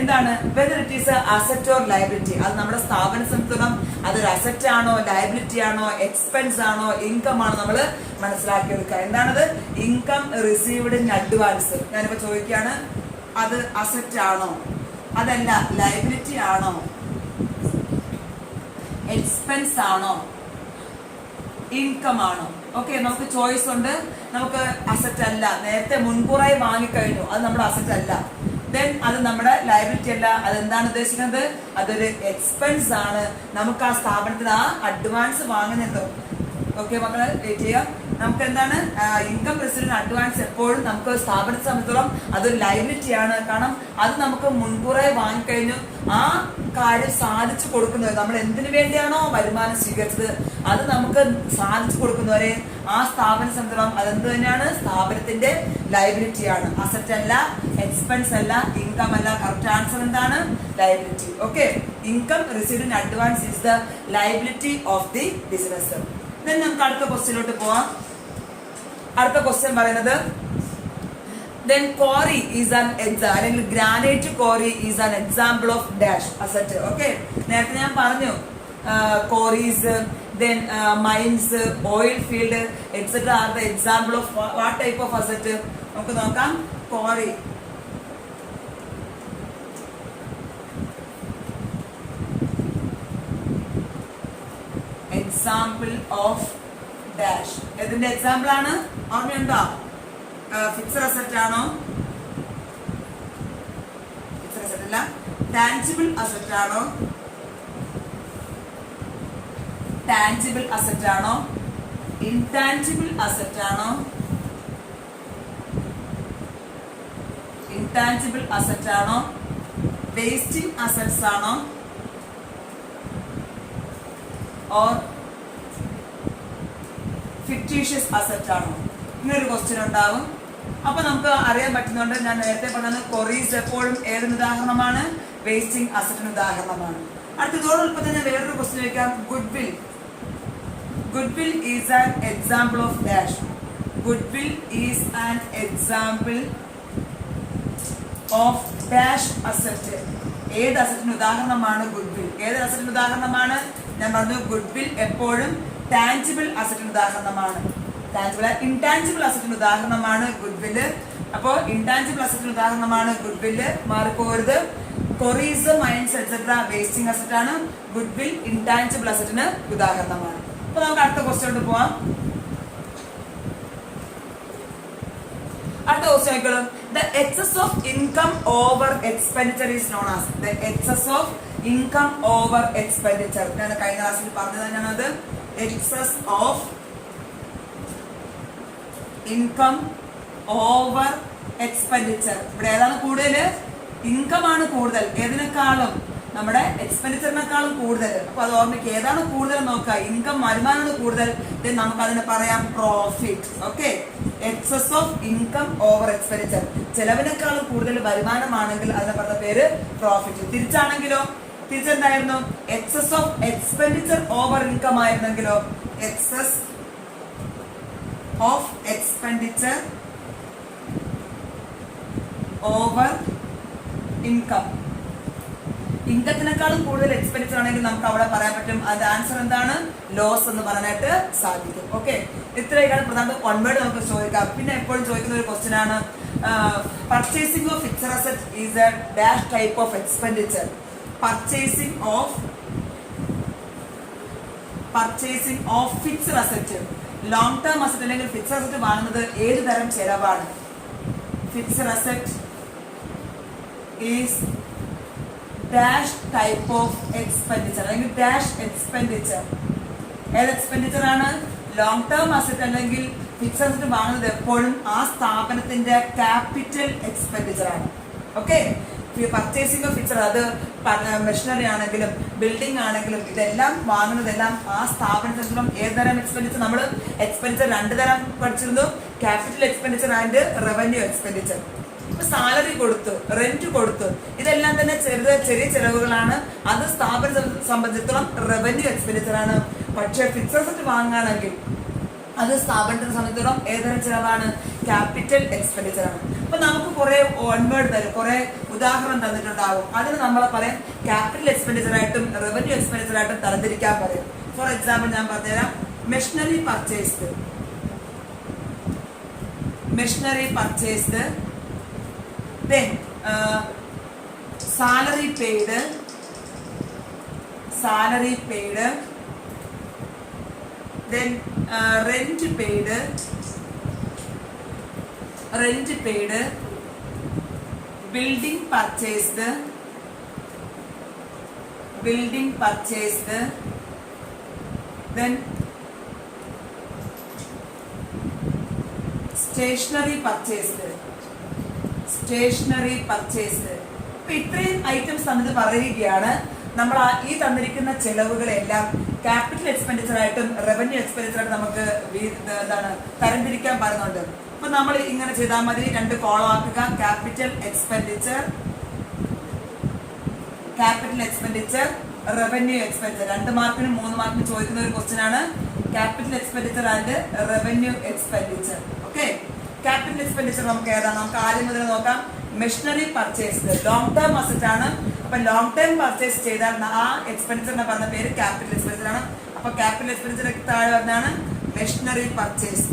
എന്താണ്? Whether it is asset or liability. അത് നമ്മുടെ സ്ഥാപന സംബന്ധിച്ചിടത്തോളം അതൊരു അസറ്റ് ആണോ ലയബിലിറ്റി ആണോ എക്സ്പെൻസ് ആണോ ഇൻകം ആണോ നമ്മൾ മനസ്സിലാക്കിയെടുക്കുക. എന്താണത്? Income received in advance. ഞാനിപ്പോ ചോദിക്കുകയാണ്, അത് അസറ്റ് ആണോ, അതല്ല ലയബിലിറ്റി ആണോ, എക്സ്പെൻസ് ആണോ, ഇൻകം ആണോ? ഓക്കെ, നമുക്ക് ചോയ്സ് ഉണ്ട്. നമുക്ക് അസറ്റ് അല്ല, നേരത്തെ മുൻകൂറായി വാങ്ങിക്കഴിഞ്ഞു, അത് നമ്മുടെ അസറ്റ് അല്ല. ദെൻ അത് നമ്മുടെ ലയബിലിറ്റി അല്ല. അതെന്താണ് ഉദ്ദേശിക്കുന്നത്? അതൊരു എക്സ്പെൻസ് ആണ്. നമുക്ക് ആ സ്ഥാപനത്തിന് ആ അഡ്വാൻസ് വാങ്ങുന്നത് ഓക്കെ മക്കളെ, വെയിറ്റ് ചെയ്യാം. നമുക്ക് എന്താണ് ഇൻകം റിസീവ്ഡ് അഡ്വാൻസ് എപ്പോഴും നമുക്ക് സ്ഥാപനത്തെ സംബന്ധിച്ചോളം അതൊരു ലയബിലിറ്റി ആണ്. കാരണം അത് നമുക്ക് മുൻകൂറായി വാങ്ങിക്കഴിഞ്ഞു ആ കാര്യം സാധിച്ചു കൊടുക്കുന്നത്, നമ്മൾ എന്തിനു വേണ്ടിയാണോ വരുമാനം സ്വീകരിച്ചത് അത് നമുക്ക് സാധിച്ചു കൊടുക്കുന്നവരെ ആ സ്ഥാപനത്തെ സംബന്ധിച്ചോളം അതെന്ത് തന്നെയാണ്, സ്ഥാപനത്തിന്റെ ലയബിലിറ്റി ആണ്. അസറ്റ് അല്ല, എക്സ്പെൻസ് അല്ല, ഇൻകം അല്ല. കറക്റ്റ് ആൻസർ എന്താണ്? Liability. Okay, income received in advance is the liability of the business. നമുക്ക് അടുത്ത ക്വസ്റ്റ്യനിലോട്ട് പോവാം. അടുത്ത ക്വസ്റ്റ്യൻ പറയുന്നത് then quarry is an example, അല്ലെങ്കിൽ granite quarry is an example of dash asset. Okay, നേരത്തെ ഞാൻ പറഞ്ഞു quarries, then mines, oil field etc are the example of what type of asset. നമുക്ക് നോക്കാം. quarry example of dash. ഇതിന്റെ example ആണ്, ഓർമ്മയുണ്ടോ? Fixed asset ആണോ? ഫിക്സഡ് അസറ്റ് അല്ല. ടാൻജിബിൾ അസറ്റ് ആണോ? ടാൻജിബിൾ അസറ്റ് ആണോ? ഇൻടാൻജിബിൾ അസറ്റ് ആണോ? ഇൻടാൻജിബിൾ അസറ്റ് ആണോ? വേസ്റ്റിംഗ് അസറ്റ്സ് ആണോ? ഓർ ഫിക്ടീഷ്യസ് അസറ്റ് ആണോ? ഇങ്ങനൊരു ക്വസ്റ്റ്യൻ ഉണ്ടാവും. അപ്പൊ നമുക്ക് അറിയാൻ പറ്റുന്നുണ്ട്, ഞാൻ നേരത്തെ പറഞ്ഞത് ക്വറീസ് എപ്പോഴും ഏതിന് ഉദാഹരണമാണ്? വേസ്റ്റിംഗ് അസറ്റിന് ഉദാഹരണമാണ്. അടുത്തതോടൊപ്പം തന്നെ വേറൊരു ക്വസ്റ്റ്യൻ ചോദിക്കാം. Goodwill. Goodwill is an example of dash. Goodwill is an example of dash asset. ഏത് അസറ്റിന് ഉദാഹരണമാണ് ഗുഡ്വിൽ? ഏത് അസറ്റിന് ഉദാഹരണമാണ്? ഞാൻ പറഞ്ഞു ഗുഡ്വിൽ എപ്പോഴും ടാൻജിബിൾ അസറ്റിന് ഉദാഹരണമാണ്. ഇൻടാൻജിബിൾ അസറ്റിന് ഉദാഹരണമാണ് ഗുഡ്വില്. അപ്പോൾ ഇൻടാൻജിബിൾ അസറ്റിന് ഉദാഹരണമാണ് ഗുഡ്വില്, മാറിപ്പോരുത്. Quarries, mines etcetera wasting asset ആണ്. ഗുഡ്വിൽ ഇൻടാൻജിബിൾ അസറ്റിന് ഉദാഹരണമാണ്. അപ്പൊ നമുക്ക് അടുത്ത ക്വസ്റ്റ്യനോട്ട് പോവാം. അടുത്ത ക്വസ്റ്റ്യൻ ആയിക്കോളും. The excess of income over expenditure is known as. The excess of income over expenditure. ഞാൻ കഴിഞ്ഞ ക്ലാസ്സിൽ പറഞ്ഞത് തന്നെയാണത്. excess of income over expenditure. ഇവിടെ ഏതാണ് കൂടുതൽ? ഇൻകം ആണ് കൂടുതൽ. ഏതിനേക്കാളും? നമ്മുടെ എക്സ്പെൻഡിച്ചറിനേക്കാളും കൂടുതൽ. അപ്പൊ അത് ഓർമ്മിക്കുക, ഏതാണ് കൂടുതൽ നോക്കുക. ഇൻകം, വരുമാനമാണ് കൂടുതൽ. നമുക്ക് അതിനെ പറയാം profit. Okay, excess of income over expenditure. ചെലവിനേക്കാളും കൂടുതൽ വരുമാനമാണെങ്കിൽ അതിനെ പറഞ്ഞ പേര് പ്രോഫിറ്റ്. തിരിച്ചാണെങ്കിലോ? തിരിച്ചെന്തായിരുന്നു? Excess of expenditure over income ആയിരുന്നെങ്കിലോ? Excess of expenditure over income. ഇൻകത്തിനേക്കാളും കൂടുതൽ എക്സ്പെൻഡിച്ചർ ആണെങ്കിൽ നമുക്ക് അവിടെ പറയാൻ പറ്റും അതിന്റെ ആൻസർ എന്താണ്? ലോസ് എന്ന് പറയാനായിട്ട് സാധിക്കും. ഓക്കെ, ഇത്രയൊക്കെയാണ് പ്രധാന വൺവേർഡ് നമുക്ക് ചോദിക്കാം. പിന്നെ എപ്പോഴും ചോദിക്കുന്ന ഒരു ക്വസ്റ്റ്യൻ ആണ്, purchasing of fixed asset is A dash type of expenditure. Purchasing of fixed asset, long term asset അല്ലെങ്കിൽ ഫിക്സഡ് അസറ്റ് വാങ്ങുന്നത് ഏത് തരം ചെലവാണ്? Fixed asset is dash type of expenditure അല്ലെങ്കിൽ ഡാഷ് എക്സ്പെൻഡിച്ചർ. ഏത് എക്സ്പെൻഡിച്ചർ ആണ്? ലോങ് ടേം അസറ്റ് അല്ലെങ്കിൽ fixed asset വാങ്ങുന്നത് എപ്പോഴും ആ സ്ഥാപനത്തിന്റെ ക്യാപിറ്റൽ എക്സ്പെൻഡിച്ചർ ആണ്. ഓക്കെ, പർച്ചേസിംഗ് ഓഫ് ഫിക്സഡ്, അത് മെഷീനറി ആണെങ്കിലും ബിൽഡിംഗ് ആണെങ്കിലും ഇതെല്ലാം വാങ്ങുന്നതെല്ലാം ആ സ്ഥാപനത്തിനും ഏതുതരം എക്സ്പെൻഡിച്ചർ. നമ്മൾ എക്സ്പെൻഡിച്ചർ രണ്ട് തരം പഠിച്ചിരുന്നു, capital expenditure and revenue expenditure. Salary കൊടുത്തു, റെന്റ് കൊടുത്തു, ഇതെല്ലാം തന്നെ ചെറിയ ചെലവുകളാണ്. അത് സ്ഥാപനത്തെ സംബന്ധിച്ചിടത്തോളം റവന്യൂ എക്സ്പെൻഡിച്ചർ ആണ്. പക്ഷെ ഫിക്സഡ് അസറ്റ് വാങ്ങുകയാണെങ്കിൽ അത് സ്ഥാപനത്തെ സംബന്ധിച്ചിടത്തോളം ഏതൊരു ചെലവാണ്? ക്യാപിറ്റൽ എക്സ്പെൻഡിച്ചർ ആണ്. അപ്പൊ നമുക്ക് കുറെ വൺവേർഡ് തരും, കുറെ ഉദാഹരണം തന്നിട്ടുണ്ടാവും. അതിന് നമ്മളെ പറയാം ക്യാപിറ്റൽ എക്സ്പെൻഡിച്ചർ ആയിട്ടും റവന്യൂ എക്സ്പെൻഡിച്ചർ ആയിട്ടും തരംതിരിക്കാൻ പറയും. ഫോർ എക്സാമ്പിൾ ഞാൻ പറഞ്ഞുതരാം. Machinery purchased, then salary paid, then rent paid, building purchased, then stationery purchased. അപ്പൊ ഇത്രയും ഐറ്റംസ് തന്നിട്ട് പറയുകയാണ്. നമ്മൾ ഈ തന്നിരിക്കുന്ന ചെലവുകളെല്ലാം ക്യാപിറ്റൽ എക്സ്പെൻഡിച്ചർ ആയിട്ടും റവന്യൂ എക്സ്പെൻഡിച്ചർ ആയിട്ടും നമുക്ക് തരംതിരിക്കാൻ പറയുന്നുണ്ട്. അപ്പൊ നമ്മൾ ഇങ്ങനെ ചെയ്താൽ മതി. 2 കോളം ആക്കുക. Capital expenditure, revenue expenditure. 2 മാർക്കിനും 3 മാർക്കിനും ചോദിക്കുന്ന ഒരു ക്വസ്റ്റ്യൻ ആണ് capital expenditure and revenue expenditure. Okay, capital expenditure നമുക്ക് ഏതാണ്? നമുക്ക് ആദ്യം മുതൽ നോക്കാം. Machinery purchase long term asset ആണ്. അപ്പൊ ലോങ് ടേം പർച്ചേസ് ചെയ്താൽ ആ എക്സ്പെൻഡിച്ചറിനെ പറഞ്ഞ പേര് ക്യാപിറ്റൽ എക്സ്പെൻഡിച്ചർ ആണ്. അപ്പൊ ക്യാപിറ്റൽ എക്സ്പെൻഡിച്ചർ താഴെ പറഞ്ഞാണ് മെഷീനറി പർച്ചേസ്.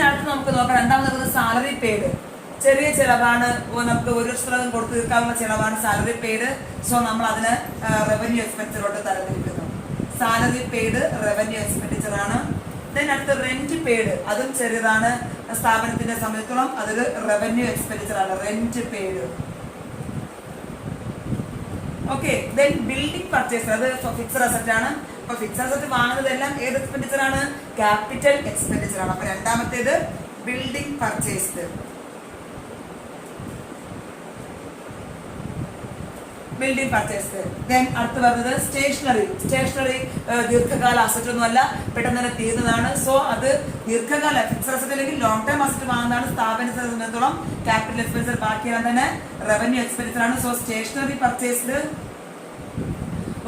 അടുത്ത് നമുക്ക് നോക്കാം. രണ്ടാമത് സാലറി പെയ്ഡ്. ചെറിയ ചെലവാണ്, നമുക്ക് ഒരു വർഷത്തിലകം കൊടുത്തു തീർക്കാവുന്ന ചെലവാണ് സാലറി പെയ്ഡ്. സോ നമ്മൾ അതിന് റവന്യൂ എക്സ്പെൻഡിച്ചറോട്ട് തരംതിരിക്കുന്നു. സാലറി പെയ്ഡ് റവന്യൂ എക്സ്പെൻഡിച്ചർ ആണ്. അടുത്ത് റെന്റ് പെയ്ഡ്, അതും ചെറിയതാണ്, സ്ഥാപനത്തിന്റെ സമയത്തോളം അതൊരു റവന്യൂ എക്സ്പെൻഡിച്ചർ ആണ്. Rent paid. Okay, building purchase, അത് ഫിക്സഡ് അസറ്റ് ആണ്. അപ്പൊ ഫിക്സഡ് അസറ്റ് വാങ്ങുന്നതെല്ലാം ഏത് എക്സ്പെൻഡിച്ചർ ആണ്? ക്യാപിറ്റൽ എക്സ്പെൻഡിച്ചർ ആണ്. അപ്പൊ രണ്ടാമത്തേത് ബിൽഡിംഗ് പർച്ചേസ്. അടുത്ത് വരുന്നത് സ്റ്റേഷനറി. ദീർഘകാല അസറ്റ് ഒന്നുമല്ല, പെട്ടെന്ന് തന്നെ തീരുന്നതാണ്. സോ അത് ദീർഘകാല ഫിക്സഡ് അസറ്റ് അല്ലെങ്കിൽ ലോങ് ടൈം അസറ്റ് വാങ്ങുന്നതാണ്. സ്ഥാപനത്തെ സംബന്ധിച്ചിടത്തോളം ക്യാപിറ്റൽ എക്സ്പെൻഡിച്ചർ, ബാക്കിയെല്ലാം തന്നെ റവന്യൂ എക്സ്പെൻഡിച്ചർ ആണ്. സോ സ്റ്റേഷനറി പർച്ചേസ്ഡ്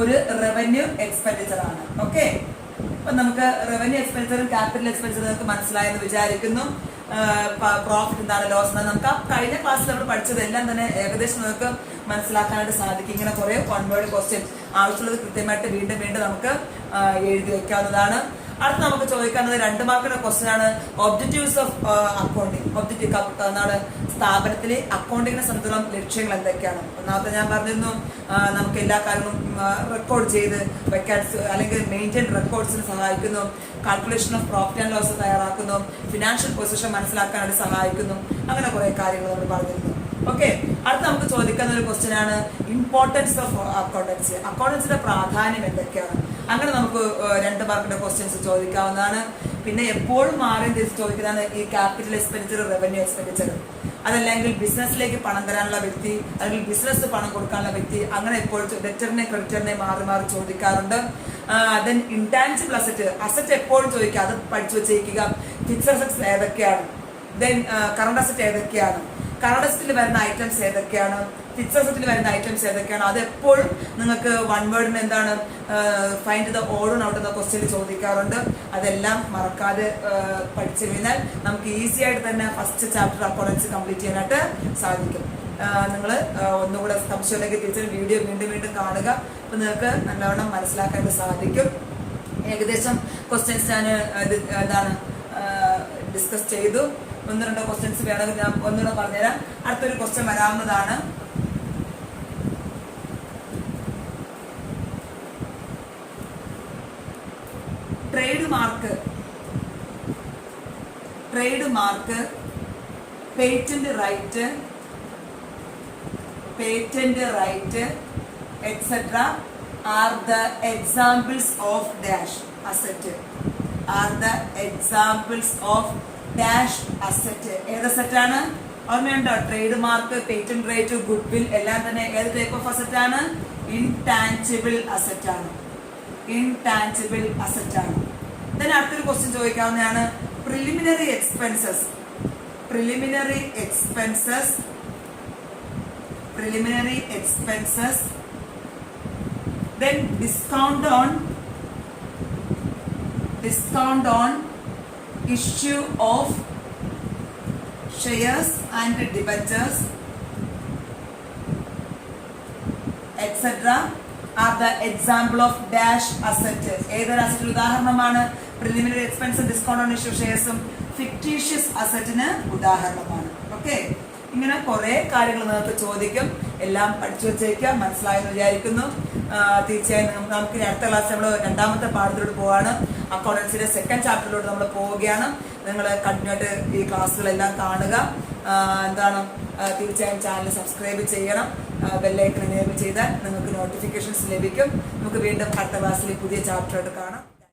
ഒരു റവന്യൂ എക്സ്പെൻഡിച്ചർ ആണ്. ഓക്കെ, അപ്പൊ നമുക്ക് റവന്യൂ എക്സ്പെൻഡിച്ചറും ക്യാപിറ്റൽ എക്സ്പെൻഡിച്ചറും നമുക്ക് മനസ്സിലായെന്ന് വിചാരിക്കുന്നു. പ്രോഫിറ്റ് എന്താണ്, ലോസ് എന്താണ്, നമുക്ക് ആ കഴിഞ്ഞ ക്ലാസ്സിൽ നമ്മൾ പഠിച്ചതെല്ലാം തന്നെ ഏകദേശം നമുക്ക് മനസ്സിലാക്കാനായിട്ട് സാധിക്കും. ഇങ്ങനെ കുറെ വൺ-വേർഡ് ക്വസ്റ്റ്യൻ ആവശ്യമുള്ളത് കൃത്യമായിട്ട് വീണ്ടും നമുക്ക് എഴുതി വെക്കാവുന്നതാണ്. അടുത്ത് നമുക്ക് ചോദിക്കാവുന്നത് 2 മാർക്കിന്റെ ക്വസ്റ്റ്യൻ ആണ്. Objectives of accounting. എന്താണ് സ്ഥാപനത്തിലെ അക്കൗണ്ടിങ്ങിനെ സംബന്ധിച്ചുള്ള ലക്ഷ്യങ്ങൾ എന്തൊക്കെയാണ്? ഒന്നാമത്തെ ഞാൻ പറഞ്ഞിരുന്നു, നമുക്ക് എല്ലാ കാര്യങ്ങളും റെക്കോർഡ് ചെയ്ത് വെക്കാൻ അല്ലെങ്കിൽ മെയിൻറ്റെയിൻ റെക്കോർഡ്സിന് സഹായിക്കുന്നു. Calculation of profit and loss തയ്യാറാക്കുന്നു. ഫിനാൻഷ്യൽ പൊസിഷൻ മനസ്സിലാക്കാനായിട്ട് സഹായിക്കുന്നു. അങ്ങനെ കുറെ കാര്യങ്ങൾ നമ്മൾ പറഞ്ഞിരുന്നു. ഓക്കെ, അടുത്ത് നമുക്ക് ചോദിക്കുന്ന ഒരു ക്വസ്റ്റ്യൻ ആണ് ഇമ്പോർട്ടൻസ് ഓഫ് അക്കൗണ്ടൻസി. അക്കൗണ്ടൻസിന്റെ പ്രാധാന്യം എന്തൊക്കെയാണ്? അങ്ങനെ നമുക്ക് 2 മാർക്കിന്റെ ക്വസ്റ്റ്യൻസ് ചോദിക്കാവുന്നതാണ്. പിന്നെ എപ്പോഴും മാറി തിരിച്ച് ചോദിക്കുന്നതാണ് ഈ ക്യാപിറ്റൽ എക്സ്പെൻഡിച്ചർ, റവന്യൂ എക്സ്പെൻഡിച്ചർ. അതല്ലെങ്കിൽ ബിസിനസ്സിലേക്ക് പണം തരാനുള്ള വ്യക്തി, അല്ലെങ്കിൽ ബിസിനസ് പണം കൊടുക്കാനുള്ള വ്യക്തി, അങ്ങനെ എപ്പോഴും ഡെറ്ററിനെ ക്രെഡിറ്ററിനെ മാറി ചോദിക്കാറുണ്ട്. ഇൻടാൻജിബിൾ അസറ്റ് എപ്പോഴും ചോദിക്കുക, അത് പഠിച്ചു വെച്ചേക്കുക. ഫിക്സഡ് അസറ്റ്സ് ഏതൊക്കെയാണ്? കറണ്ട് അസറ്റ് ഏതൊക്കെയാണ്? കറണ്ട് അസറ്റിൽ വരുന്ന ഐറ്റംസ് ഏതൊക്കെയാണ്? ഫിക്സഡ് അസറ്റിൽ വരുന്ന ഐറ്റംസ് ഏതൊക്കെയാണ്? അതെപ്പോഴും നിങ്ങൾക്ക് വൺ വേർഡിന് എന്താണ് ഫൈൻഡ് ദ ഓഡ് ഔട്ട് എന്ന ക്വസ്റ്റ്യൻ ചോദിക്കാറുണ്ട്. അതെല്ലാം മറക്കാതെ പഠിച്ചു കഴിഞ്ഞാൽ നമുക്ക് ഈസി ആയിട്ട് തന്നെ ഫസ്റ്റ് ചാപ്റ്റർ അക്കൗണ്ടൻസി കംപ്ലീറ്റ് ചെയ്യാനായിട്ട് സാധിക്കും. നിങ്ങൾ ഒന്നുകൂടെ സംശയമില്ലെങ്കിൽ തിരിച്ച് വീഡിയോ വീണ്ടും കാണുക. അപ്പൊ നിങ്ങൾക്ക് നല്ലവണ്ണം മനസ്സിലാക്കാനായിട്ട് സാധിക്കും. ഏകദേശം ക്വസ്റ്റ്യൻസ് ഞാൻ ഡിസ്കസ് ചെയ്തു. 1-2 ക്വസ്റ്റ്യൻസ് വേണമെങ്കിൽ ഞാൻ ഒന്നുകൂടെ പറഞ്ഞുതരാം. അടുത്തൊരു ക്വസ്റ്റ്യൻ വരാവുന്നതാണ്. Trade mark, patent right etc. are the examples of dash asset. ഏത് അസറ്റാണ്? ഓർമ്മയുണ്ടോ? Trade mark, patent right, goodwill എല്ലാം തന്നെ ഏത് ടൈപ്പ് ഓഫ് അസറ്റ് ആണ്? ഇൻടാൻജിബിൾ അസറ്റ് ആണ്. അടുത്തൊരു ക്വസ്റ്റ്യൻ ചോദിക്കാവുന്നതാണ്. Preliminary expenses. Then discount on issue of shares and debentures etc. are the example of dash asset. ഏതൊരു അസറ്റിന് ഉദാഹരണമാണ്? പ്രിലിമിനറി എക്സ്പെൻസും ഡിസ്കൗണ്ട് ഓൺ ഇഷ്യൂ ഷെയർസും ഫിക്ടീഷ്യസ് അസറ്റിന് ഉദാഹരണമാണ്. ഓക്കെ, ഇങ്ങനെ കുറെ കാര്യങ്ങൾ നിങ്ങൾക്ക് ചോദിക്കും. എല്ലാം പഠിച്ചു വെച്ചേക്കുക. മനസ്സിലായെന്ന് വിചാരിക്കുന്നു. തീർച്ചയായും നമുക്ക് അടുത്ത ക്ലാസ് നമ്മൾ 2ാമത്തെ പാഠത്തിലോട്ട് പോവാണ്. അക്കൗണ്ടൻസിയുടെ 2nd ചാപ്റ്ററിലോട്ട് നമ്മൾ പോവുകയാണ്. നിങ്ങൾ കണ്ടിന്യൂ ആയിട്ട് ഈ ക്ലാസ്സുകളെല്ലാം കാണുക. തീർച്ചയായും ചാനൽ സബ്സ്ക്രൈബ് ചെയ്യണം. ബെല്ലൈക്കൺ എനേബിൾ ചെയ്താൽ നിങ്ങൾക്ക് നോട്ടിഫിക്കേഷൻസ് ലഭിക്കും. നമുക്ക് വീണ്ടും അടുത്ത ക്ലാസ്സിൽ പുതിയ ചാപ്റ്ററായിട്ട് കാണാം.